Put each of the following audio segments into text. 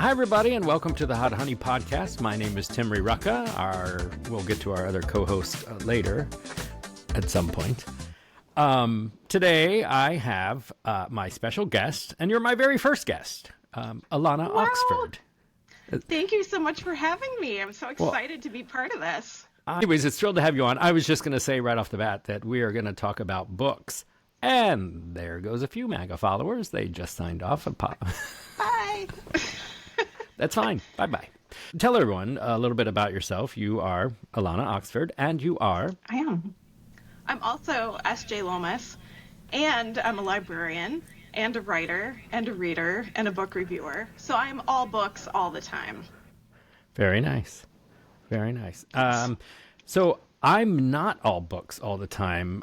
Hi, everybody, and welcome to the Hot Honey Podcast. My name is Tim Rucka. We'll get to our other co-host later at some point. Today, I have my special guest, and you're my very first guest, Alana Oxford. Thank you so much for having me. I'm so excited to be part of this. Anyways, it's thrilled to have you on. I was just going to say right off the bat that we are going to talk about books. And there goes a few MAGA followers. They just signed off. Bye. That's fine. Bye-bye. Tell everyone a little bit about yourself. You are Alana Oxford, and you are... I am. I'm also S.J. Lomas, and I'm a librarian, and a writer, and a reader, and a book reviewer. So I'm all books all the time. Very nice. Very nice. So I'm not all books all the time,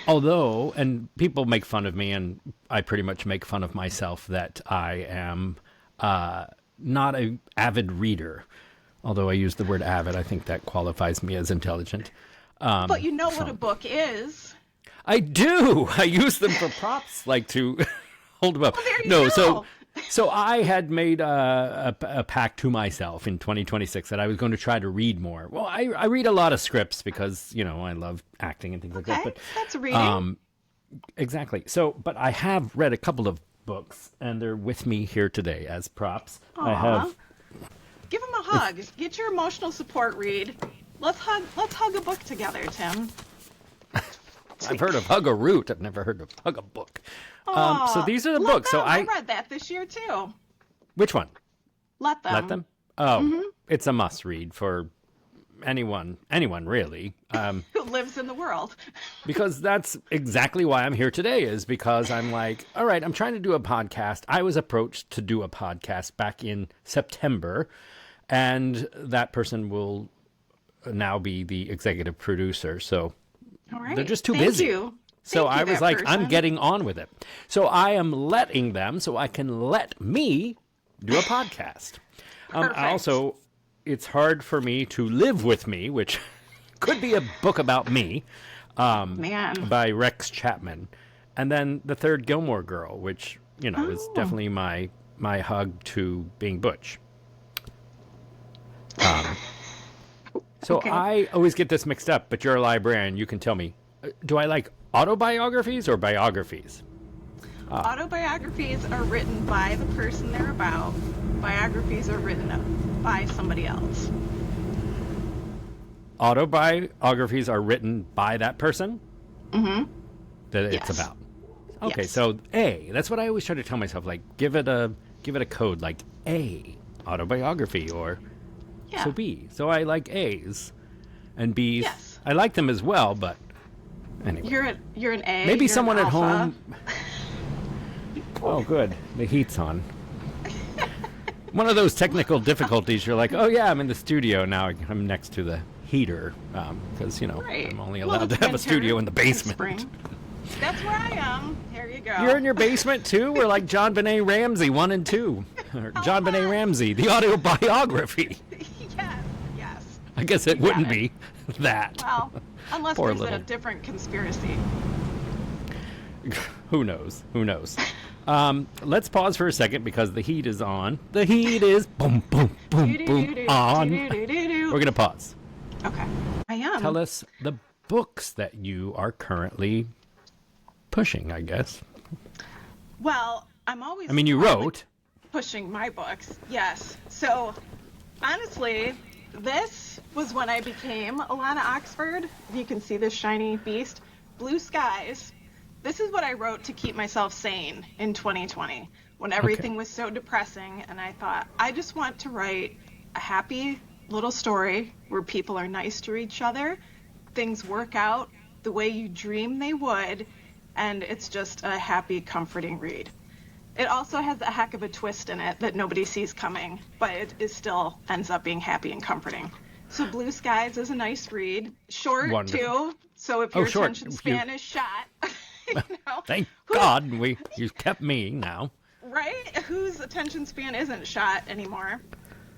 although, and people make fun of me, and I pretty much make fun of myself that I am not an avid reader. Although I use the word avid, I think that qualifies me as intelligent. But you know what a book is. I do. I use them for props, like to hold them up. Well, there you go. So I had made a pact to myself in 2026 that I was going to try to read more. Well, I read a lot of scripts because, you know, I love acting and things like that. But that's reading. Exactly. So, but I have read a couple of books, and they're with me here today as props. Aww. I have. Give them a hug. Get your emotional support read. Let's hug a book together, Tim. I've heard of hug a root. I've never heard of hug a book. So these are the books. So I read that this year too. Which one? Let Them. Let Them? Oh, It's a must read for anyone really. Who lives in the world. Because that's exactly why I'm here today, is because I'm like, all right, I'm trying to do a podcast. I was approached to do a podcast back in September, and that person will now be the executive producer. So all right. They're just too busy. So I was like, person. I'm getting on with it. So I am letting them so I can let me do a podcast. Also, it's hard for me to live with me, which could be a book about me, by Rex Chapman. And then the third Gilmore Girl, which, you know, is definitely my hug to being Butch. So okay. I always get this mixed up, but you're a librarian. You can tell me, do I like autobiographies or biographies? Autobiographies are written by the person they're about. Biographies are written by somebody else. Autobiographies are written by that person? Mm-hmm. That it's about. Okay, yes. So A, that's what I always try to tell myself, like give it a code, like A, autobiography, or so B. So I like A's and B's. Yes. I like them as well, but anyway. You're an A. Maybe you're someone an at alpha. home. Oh, good. The heat's on. One of those technical difficulties. You're like, oh yeah, I'm in the studio now. I'm next to the heater because right. I'm only allowed to have a studio in the basement. That's where I am. Here you go. You're in your basement too. We're like John Benet Ramsey 1 and 2, or John Benet Ramsey, the autobiography. Yes. I guess it wouldn't be that. Well, unless there's a different conspiracy. Who knows? Let's pause for a second because the heat is on. The heat is boom, boom, boom, boom on. We're going to pause. Okay. I am. Tell us the books that you are currently pushing, I guess. Well, I'm always... I mean, you wrote. Pushing my books, yes. So, honestly, this was when I became Alana Oxford. You can see this shiny beast. Blue Skies. This is what I wrote to keep myself sane in 2020 when everything was so depressing, and I thought, I just want to write a happy little story where people are nice to each other, things work out the way you dream they would, and it's just a happy, comforting read. It also has a heck of a twist in it that nobody sees coming, but it still ends up being happy and comforting. So Blue Skies is a nice read. Short, wonderful. Too, so if your attention span is shot... You know, thank God you've kept me now. Right? Whose attention span isn't shot anymore.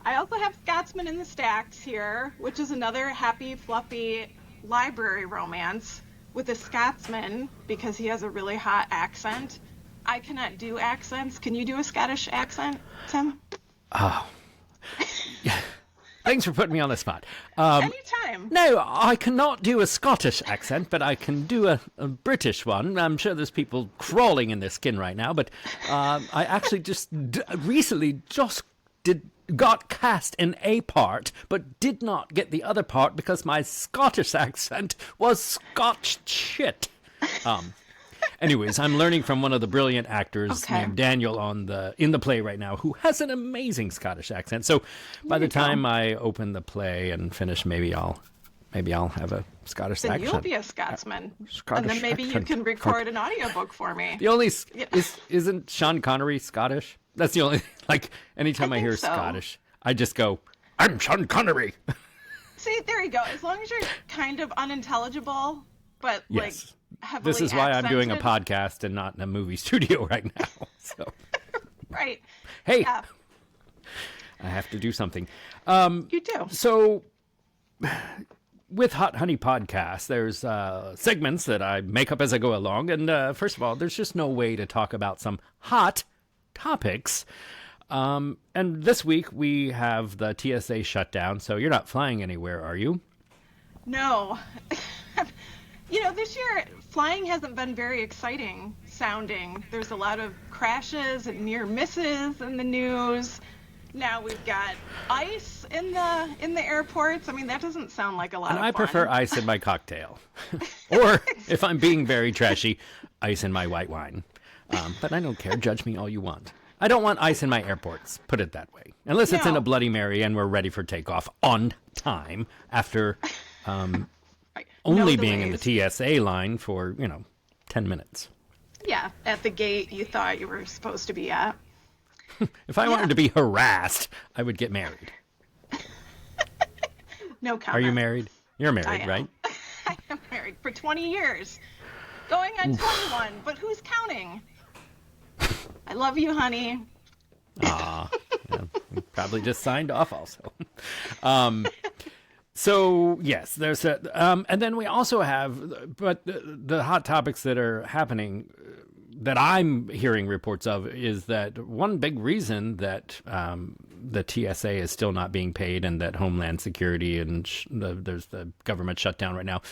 I also have Scotsman in the Stacks here, which is another happy, fluffy library romance with a Scotsman because he has a really hot accent. I cannot do accents. Can you do a Scottish accent, Tim? Thanks for putting me on the spot. Anytime. No, I cannot do a Scottish accent, but I can do a British one. I'm sure there's people crawling in their skin right now, but I actually just recently got cast in a part, but did not get the other part because my Scottish accent was Scotch shit. Anyways, I'm learning from one of the brilliant actors named Daniel in the play right now, who has an amazing Scottish accent. So by the time I open the play and finish, maybe I'll have a Scottish accent. Then you'll be a Scotsman. And then maybe you can record an audiobook for me. The only isn't Sean Connery Scottish? That's the only, like, anytime I hear Scottish, I just go, I'm Sean Connery. See, there you go. As long as you're kind of unintelligible, but like heavily This is why I'm doing a accented. podcast and not in a movie studio right now. So, Right. hey, Yeah, I have to do something. you do. So, with Hot Honey Podcast, there's segments that I make up as I go along. And first of all, there's just no way to talk about some hot topics. And this week we have the TSA shutdown, so you're not flying anywhere, are you? No. This year, flying hasn't been very exciting sounding. There's a lot of crashes and near misses in the news. Now we've got ice in the airports. I mean, that doesn't sound like a lot of fun. I prefer ice in my cocktail. Or, if I'm being very trashy, ice in my white wine. But I don't care. Judge me all you want. I don't want ice in my airports, put it that way. Unless it's in a Bloody Mary and we're ready for takeoff on time after only being in the TSA line for, 10 minutes. Yeah, at the gate you thought you were supposed to be at. If I wanted to be harassed, I would get married. No comment. Are you married? You're I married, am. right? I am married for 20 years. Going on 21, but who's counting? I love you, honey. Yeah, you probably just signed off also. So, yes, there's and then we also have, but the hot topics that are happening that I'm hearing reports of is that one big reason that the TSA is still not being paid and that Homeland Security and there's the government shutdown right now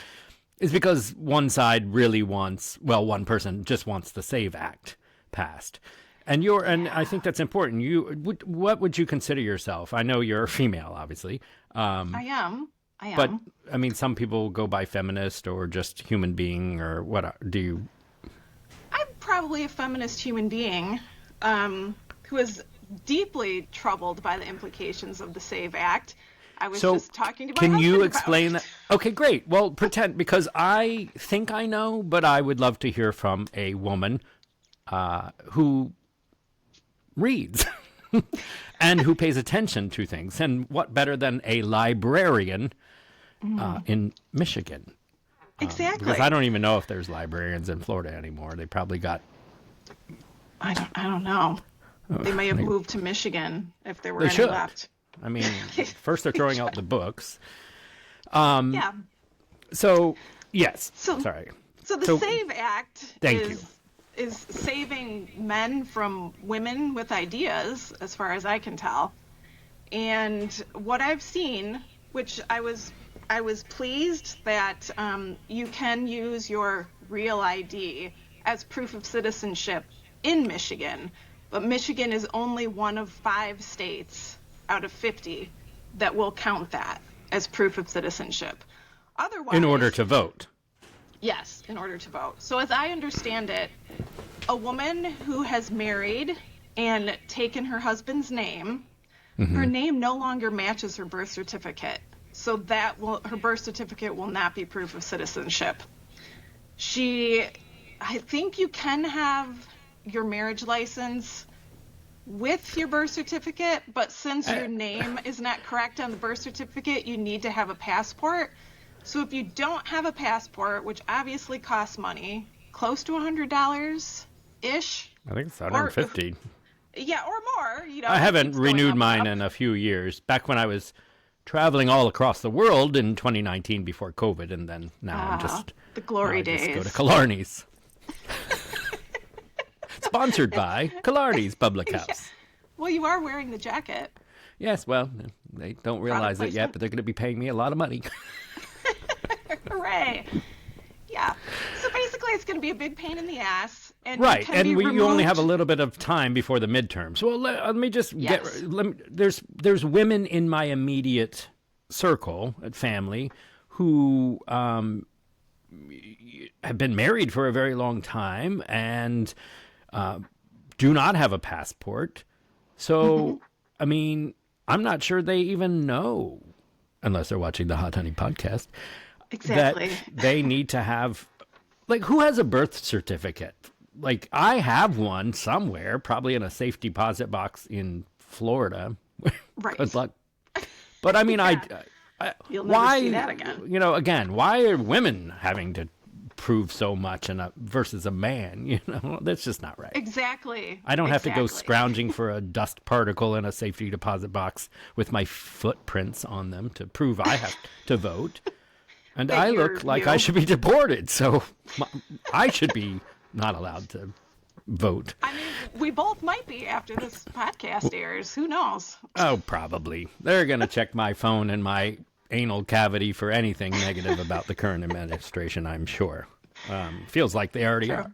is because one side really wants, one person just wants the SAVE Act passed. And I think that's important. What would you consider yourself? I know you're a female, obviously. I am. But I mean, some people go by feminist or just human being, or what do you? I'm probably a feminist human being who is deeply troubled by the implications of the SAVE Act. I was just talking to my husband Can you about explain that? Okay, great. Well, pretend, because I think I know, but I would love to hear from a woman who reads and who pays attention to things. And what better than a librarian in Michigan? Exactly. Because I don't even know if there's librarians in Florida anymore. They probably got... I don't know. They may have moved to Michigan if there were They any should. left. I mean, first they're throwing out the books. Yeah. So, yes. So- Sorry. So the SAVE Act Thank you. is saving men from women with ideas, as far as I can tell. And what I've seen, which I was pleased that you can use your real ID as proof of citizenship in Michigan, but Michigan is only one of 5 states out of 50 that will count that as proof of citizenship. Otherwise, In order to vote. yes, in order to vote. So as I understand it, a woman who has married and taken her husband's name, her name no longer matches her birth certificate. So her birth certificate will not be proof of citizenship. I think you can have your marriage license with your birth certificate, but since your name is not correct on the birth certificate, you need to have a passport. So if you don't have a passport, which obviously costs money, close to $100-ish. I think it's 150. Yeah, or more. I haven't keeps going renewed up mine and up. in a few years. Back when I was traveling all across the world in 2019 before COVID, and then now I'm just... The glory now I just days. go to Killarney's. Sponsored by Killarney's Public House. Well, you are wearing the jacket. Yes, well, they don't realize it yet, but they're going to be paying me a lot of money. Hooray. Yeah. So basically, it's going to be a big pain in the ass. And right, and you only have a little bit of time before the midterms. Well, let me just there's women in my immediate circle at family who have been married for a very long time and do not have a passport. So, I mean, I'm not sure they even know, unless they're watching the Hot Honey podcast, exactly. that they need to have, like, who has a birth certificate? Like, I have one somewhere, probably in a safe deposit box in Florida. Right. Good luck. But I mean, Yeah. You'll never why, see that again. you know, again, why are women having to prove so much versus a man? You know, that's just not right. Exactly. I don't have to go scrounging for a dust particle in a safety deposit box with my footprints on them to prove I have to vote. And I look like I should be deported, so I should be not allowed to vote. I mean, we both might be after this podcast airs. Who knows? Oh, probably. They're going to check my phone and my anal cavity for anything negative about the current administration, I'm sure. Feels like they already are.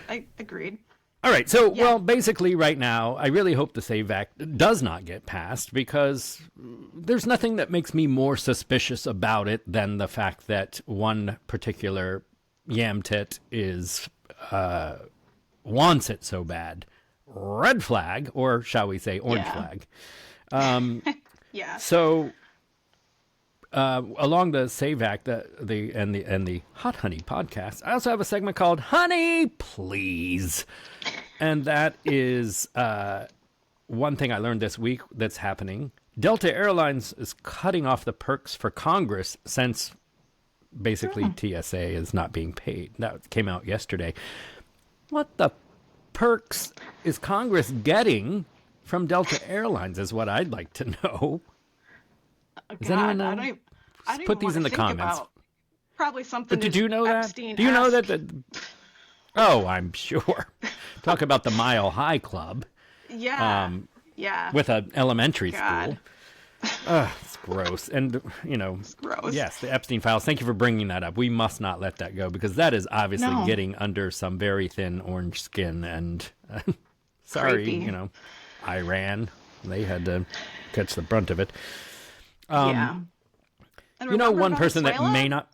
I agreed. All right. So, well, basically right now, I really hope the SAVE Act does not get passed because there's nothing that makes me more suspicious about it than the fact that one particular yamtit wants it so bad. Red flag, or shall we say orange flag. Yeah. So, along the SAVE Act, the Hot Honey podcast, I also have a segment called Honey Please. And that is one thing I learned this week that's happening. Delta Airlines is cutting off the perks for Congress since basically TSA is not being paid. That came out yesterday. What the perks is Congress getting from Delta Airlines is what I'd like to know. Does anyone know? I don't Put even these in the comments. About probably something. But did you know that? Do you know that? Oh, I'm sure. Talk about the Mile High Club. Yeah. Yeah. With an elementary school. It's gross. And, you know, it's gross. Yes, the Epstein files. Thank you for bringing that up. We must not let that go because that is obviously getting under some very thin orange skin. And sorry, creepy. You know, Iran, they had to catch the brunt of it. Yeah. And you know, one person Venezuela? that may not.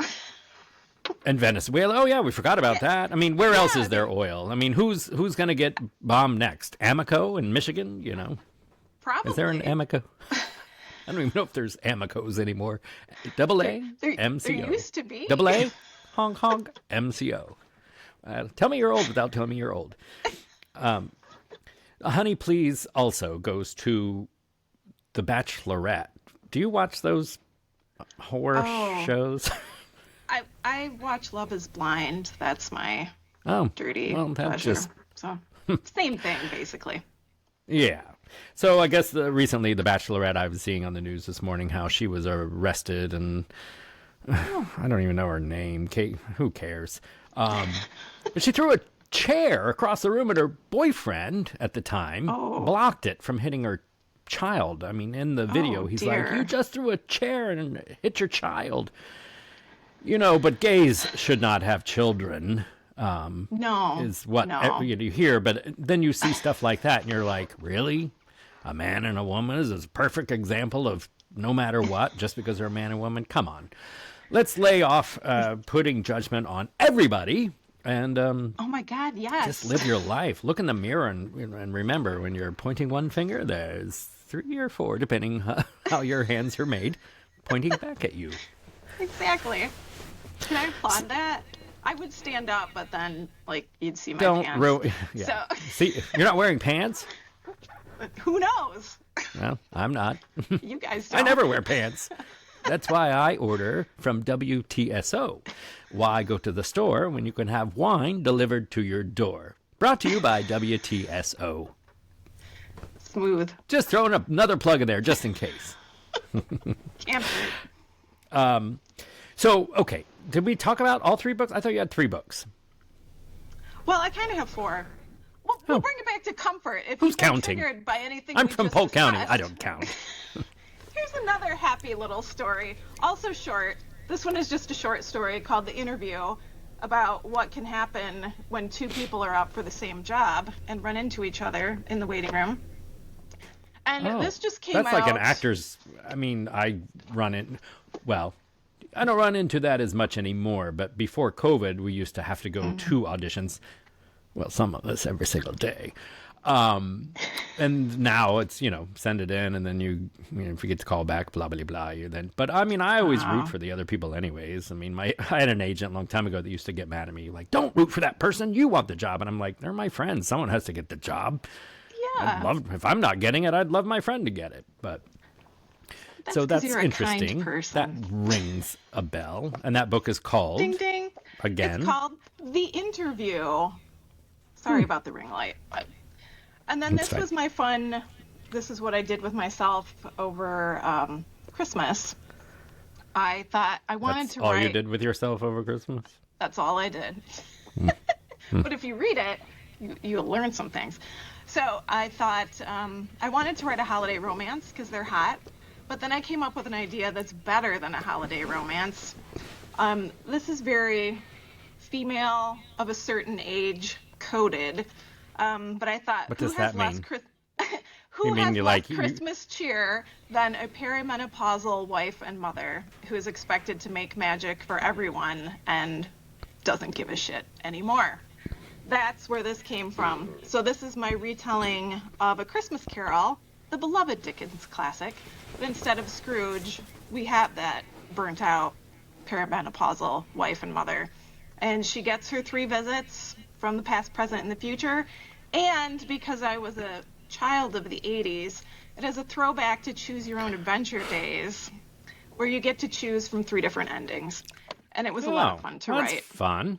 And Venezuela. Oh, yeah, we forgot about that. I mean, where else is there oil? I mean, who's going to get bombed next? Amoco in Michigan, you know? Probably. Is there an Amoco? I don't even know if there's Amicos anymore. Double A, MCO. There used to be. Double A, honk, honk, MCO. Tell me you're old without telling me you're old. Honey Please also goes to The Bachelorette. Do you watch those horror shows? I watch Love is Blind. That's my dirty pleasure. So same thing, basically. Yeah. So I guess recently the Bachelorette, I was seeing on the news this morning how she was arrested and I don't even know her name. Kate, who cares? But she threw a chair across the room at her boyfriend at the time, blocked it from hitting her child. I mean, in the video, he's like, you just threw a chair and hit your child. You know, but gays should not have children. No. Is what you hear. But then you see stuff like that and you're like, really? A man and a woman is a perfect example of no matter what, just because they're a man and woman? Come on. Let's lay off putting judgment on everybody. And oh my God, yes. Just live your life. Look in the mirror and remember when you're pointing one finger, there's 3 or 4, depending how your hands are made, pointing back at you. Exactly. Can I applaud that? I would stand up, but then, like, you'd see my pants. Yeah. So. See, you're not wearing pants? Who knows? Well, I'm not. You guys don't. I never wear pants. That's why I order from WTSO. Why go to the store when you can have wine delivered to your door? Brought to you by WTSO. Smooth. Just throwing another plug in there, just in case. Can't wait. So, okay. Did we talk about all 3 books? I thought you had 3 books. Well, I kind of have 4. We'll bring it back to comfort. If Who's people are counting? triggered by anything I'm we from just Polk County. discussed. I don't count. Here's another happy little story, also short. This one is just a short story called The Interview, about what can happen when two people are up for the same job and run into each other in the waiting room. And this just came out. That's like an actor's. I mean, I don't run into that as much anymore, but before COVID, we used to have to go to auditions. Well, some of us every single day. And now it's, send it in and then you if you get to call back, blah, blah, blah. But I mean, I always root for the other people anyways. I mean, I had an agent a long time ago that used to get mad at me, like, don't root for that person. You want the job. And I'm like, they're my friends. Someone has to get the job. Yeah. If I'm not getting it, I'd love my friend to get it. But that's you're a interesting. kind person. That rings a bell. And that book is called, ding ding. Again, It's called The Interview. Sorry about the ring light. And then this was my fun. This is what I did with myself over Christmas. I thought I wanted to write. All you did with yourself over Christmas? That's all I did. But if you read it, you'll learn some things. So I thought I wanted to write a holiday romance because they're hot. But then I came up with an idea that's better than a holiday romance. This is very female of a certain age coded. But I thought, what does that mean? Who has less Christmas cheer than a perimenopausal wife and mother who is expected to make magic for everyone and doesn't give a shit anymore? That's where this came from. So this is my retelling of A Christmas Carol, the beloved Dickens classic. But instead of Scrooge, we have that burnt out perimenopausal wife and mother. And she gets her 3 visits from the past, present, and the future. And because I was a child of the 80s, it has a throwback to Choose Your Own Adventure days, where you get to choose from 3 different endings. And it was a lot of fun to write. That's fun.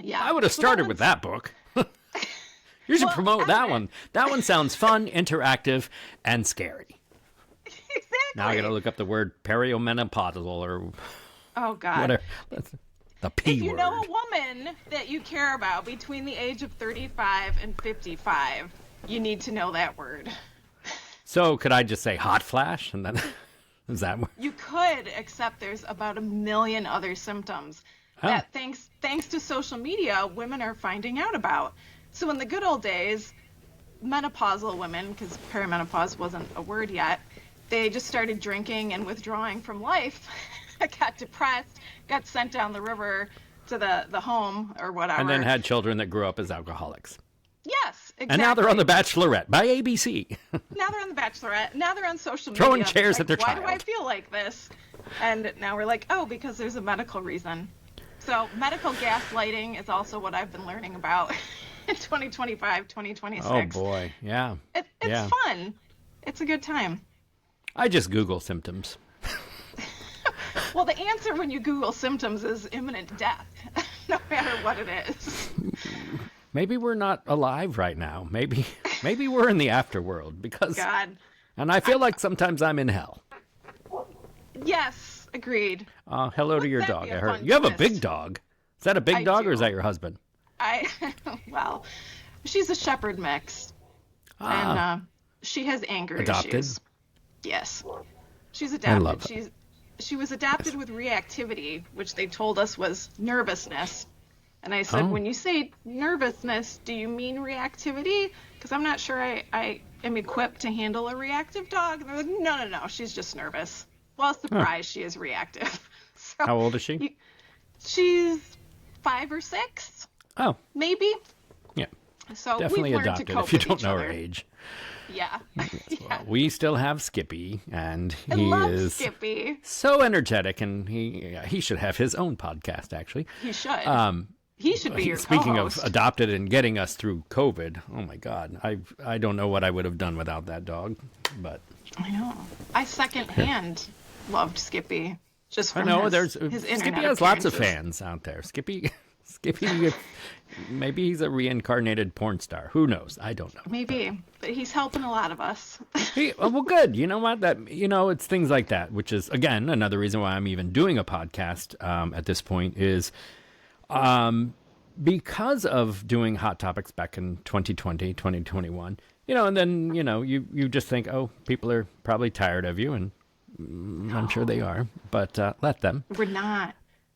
Yeah. I would have started with that book. You should promote that one. That one sounds fun, interactive, and scary. Exactly. Now I got to look up the word perimenopausal or oh God. Whatever. That's the P word. If you know a woman that you care about between the age of 35 and 55, you need to know that word. So could I just say hot flash and then is that what? You could, except there's about 1 million other symptoms that thanks to social media, women are finding out about. So in the good old days, menopausal women, because perimenopause wasn't a word yet, they just started drinking and withdrawing from life, got depressed, got sent down the river to the home or whatever. And then had children that grew up as alcoholics. Yes, exactly. And now they're on The Bachelorette by ABC. Now they're on The Bachelorette. Now they're on social media. Throwing chairs at their Why child. do I feel like this? And now we're like, oh, because there's a medical reason. So medical gaslighting is also what I've been learning about in 2025, 2026. Oh, boy. Yeah. It's fun. It's a good time. I just Google symptoms. Well, the answer when you Google symptoms is imminent death, no matter what it is. Maybe we're not alive right now. Maybe we're in the afterworld because. God. And I feel like sometimes I'm in hell. Yes, agreed. Hello to your dog. be a I heard fun you have a twist? big dog. Is that a big dog do. or is that your husband? Well, she's a shepherd mix, and she has anger Adopted? issues. Yes, she's adopted. I love it. She was adopted with reactivity, which they told us was nervousness. And I said, when you say nervousness, do you mean reactivity? Because I'm not sure I am equipped to handle a reactive dog. And they're like, no, she's just nervous. Well, surprise, she is reactive. So How old is she? She's 5 or 6. Oh, Maybe. yeah. So Definitely we've learned adopted to cope if you with don't each know other. her age. Yeah. Well, we still have Skippy, and I he love is Skippy. so energetic, and he should have his own podcast, actually. He should. He should be your Speaking co-host. of adopted and getting us through COVID, oh my God, I don't know what I would have done without that dog, but I know. I secondhand loved Skippy. Just I from know his Skippy internet has lots of appearances. fans out there. Skippy, maybe he's a reincarnated porn star. Who knows? I don't know. Maybe, but he's helping a lot of us. Well, good. You know what? It's things like that, which is again another reason why I'm even doing a podcast at this point is, because of doing Hot Topics back in 2020, 2021, and then, you just think, oh, people are probably tired of you, and I'm sure they are, but let them. We're not.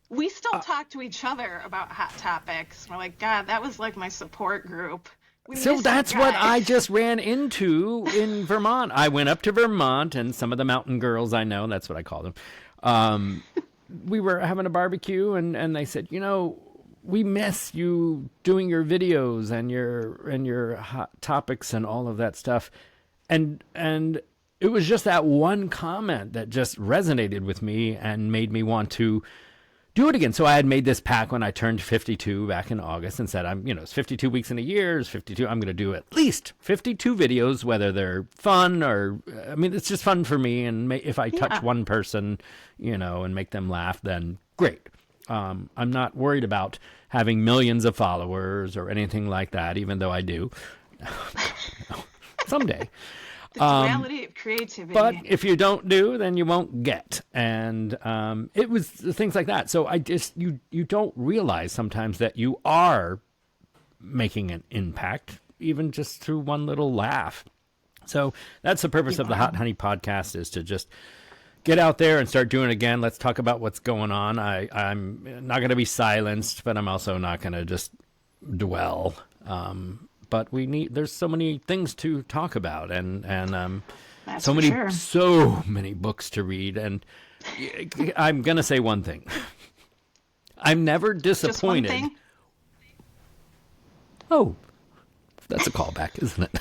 We still talk to each other about Hot Topics. We're like, God, that was like my support group. So that's what I just ran into in Vermont. I went up to Vermont, and some of the mountain girls I know, that's what I call them, we were having a barbecue, and they said, we miss you doing your videos and your Hot Topics and all of that stuff. And it was just that one comment that just resonated with me and made me want to do it again. So I had made this pact when I turned 52 back in August and said, it's 52 weeks in a year, it's 52. I'm going to do at least 52 videos, whether they're fun or, it's just fun for me. And if I touch one person, and make them laugh, then great. I'm not worried about having millions of followers or anything like that, even though I do. Someday. The duality of creativity. But if you don't do, then you won't get. And it was things like that. So you don't realize sometimes that you are making an impact, even just through one little laugh. So that's the purpose of the Hot Honey podcast, is to just get out there and start doing it again. Let's talk about what's going on. I'm not going to be silenced, but I'm also not going to just dwell. But there's so many things to talk about, and so many books to read. And I'm going to say one thing. I'm never disappointed. Just one thing? Oh, that's a callback, isn't it?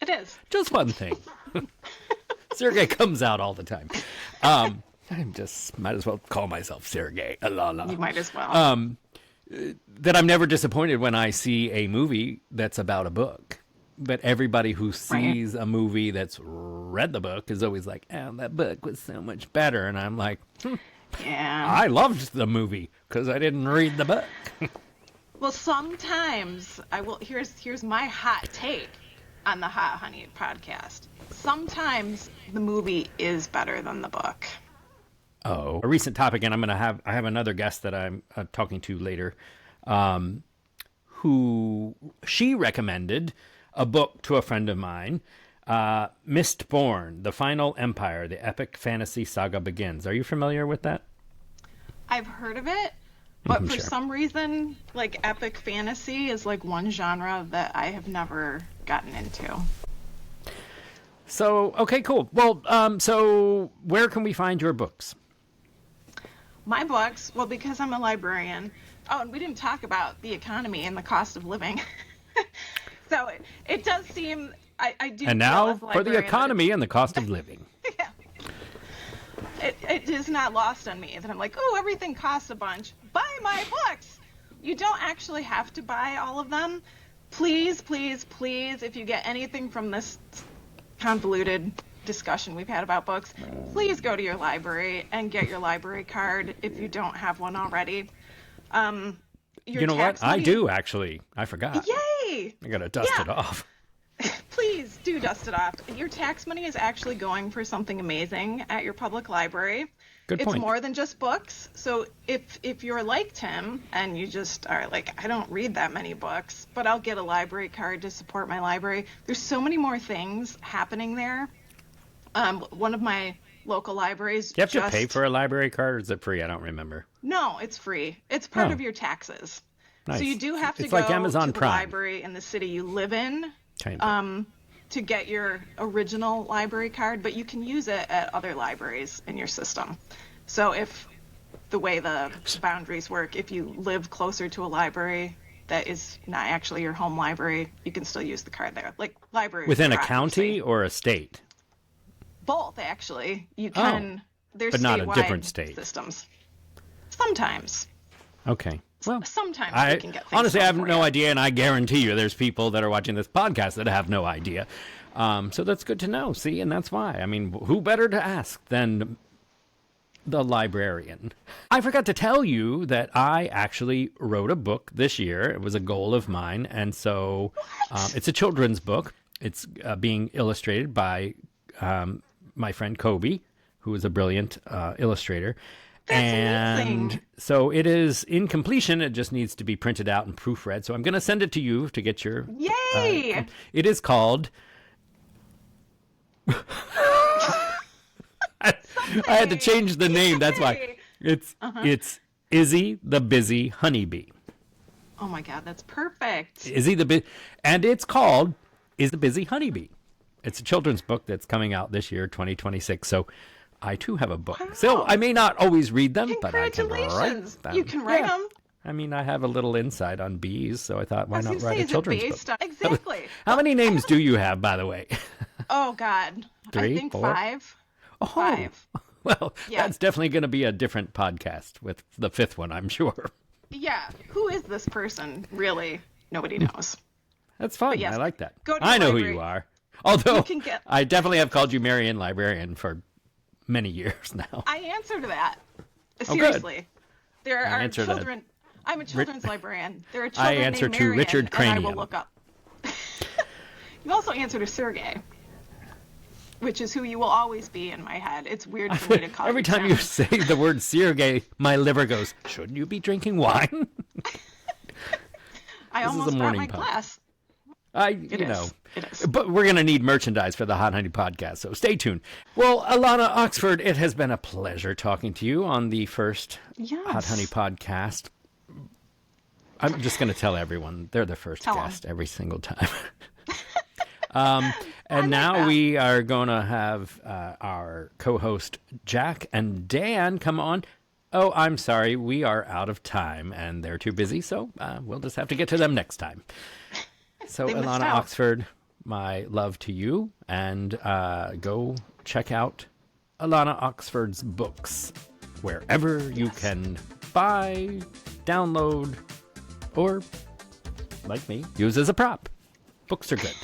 It is. Just one thing. Sergey comes out all the time. I might as well call myself Sergey Alana. You might as well. That I'm never disappointed when I see a movie that's about a book. But everybody who sees a movie that's read the book is always like, oh, that book was so much better. And I'm like, yeah, I loved the movie because I didn't read the book. Well, sometimes here's my hot take on the Hot Honey podcast. Sometimes the movie is better than the book. Oh, a recent topic, and I have another guest that I'm talking to later, who she recommended a book to a friend of mine, Mistborn, The Final Empire, the epic fantasy saga begins. Are you familiar with that? I've heard of it, but for some reason, like, epic fantasy is like one genre that I have never gotten into. So, okay, cool. Well, so where can we find your books? My books, well, because I'm a librarian. Oh, and we didn't talk about the economy and the cost of living. So it does seem, I do. And now for the economy and the cost of living. Yeah. It is not lost on me that I'm like, oh, everything costs a bunch. Buy my books. You don't actually have to buy all of them. Please, please, please, if you get anything from this convoluted discussion we've had about books, please go to your library and get your library card if you don't have one already. You know what? I do, actually. I forgot. Yay! I gotta dust it off. Please do dust it off. Your tax money is actually going for something amazing at your public library. Good point. It's more than just books. So if you're like Tim and you just are like, I don't read that many books, but I'll get a library card to support my library. There's so many more things happening there. One of my local libraries. Do you have to pay for a library card, or is it free? I don't remember. No, it's free. It's part of your taxes. Nice. So you do have to it's go like Amazon to the Prime. library in the city you live in. Kind of. To get your original library card, but you can use it at other libraries in your system. So if the way the boundaries work, if you live closer to a library that is not actually your home library, you can still use the card there. Like library within a county or a state? Both, actually. You can. There's but not a statewide different state. Systems. Sometimes. Okay. Well, sometimes you can get things. Honestly, I have no idea, and I guarantee you there's people that are watching this podcast that have no idea. So that's good to know, see, and that's why. I mean, who better to ask than the librarian? I forgot to tell you that I actually wrote a book this year. It was a goal of mine, and so it's a children's book. It's being illustrated by my friend Kobe, who is a brilliant illustrator. amazing. So it is in completion. It just needs to be printed out and proofread. So I'm going to send it to you to get your... Yay! It is called... I had to change the name. That's why. It's Izzy the Busy Honeybee. Oh my God, that's perfect. And it's called Is the Busy Honeybee. It's a children's book that's coming out this year, 2026. So I too have a book. Wow. So I may not always read them, but I can write them. You can write them. I mean, I have a little insight on bees, so I thought, why not write a is children's it based book? On, exactly. How many names do you have, by the way? Oh God, 3, I think 4? 5. Oh, 5. Well, Yeah. That's definitely going to be a different podcast with the 5th one, I'm sure. Yeah, who is this person? Really, nobody knows. That's fun. Yes, I like that. go to I the know library. who you are. Although You can get- I definitely have called you Marion Librarian for many years now. I answer to that. good. Seriously, there are answer to- children. I'm a children's librarian. There are I children answer named to Marion, Richard and I Cranium. will look up. You also answer to Sergey, which is who you will always be in my head. It's weird for me to call Every you time Sam. you say the word Sergey, my liver goes, shouldn't you be drinking wine? I is almost a brought morning my pod. glass. It is. But we're going to need merchandise for the Hot Honey podcast, so stay tuned. Well, Alana Oxford, it has been a pleasure talking to you on the first Yes. Hot Honey podcast. I'm just going to tell everyone they're the first Tell 'em. guest every single time. And like now that. we are going to have our co-host Jack and Dan come on. Oh, I'm sorry. We are out of time and they're too busy. So we'll just have to get to them next time. So They missed Alana out. Oxford, my love to you. And go check out Alana Oxford's books wherever you can buy, download, or, like me, use as a prop. Books are good.